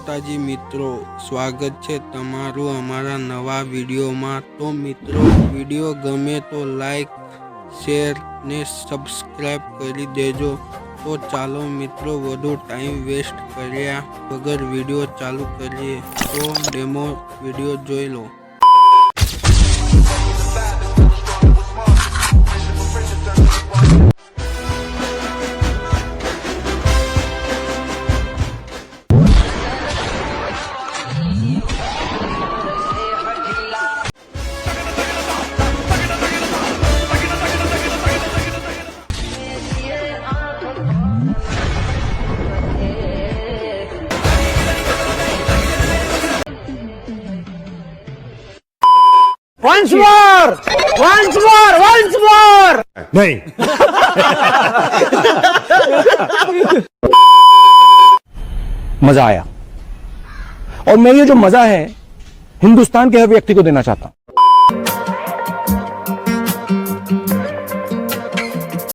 माताजी मित्रों, स्वागत है तमारू अमारा नवा विडियो में। तो मित्रों, विडियो गमे तो लाइक शेर ने सब्सक्राइब करी देजो। तो चालो मित्रों, वधु टाइम वेस्ट कर्या वगर विडियो चालू करिए। तो डेमो विडियो जोई लो। Once more! Once more! Once more! नहीं। मजा आया और मैं ये जो मजा है हिंदुस्तान के हर व्यक्ति को देना चाहता हूं।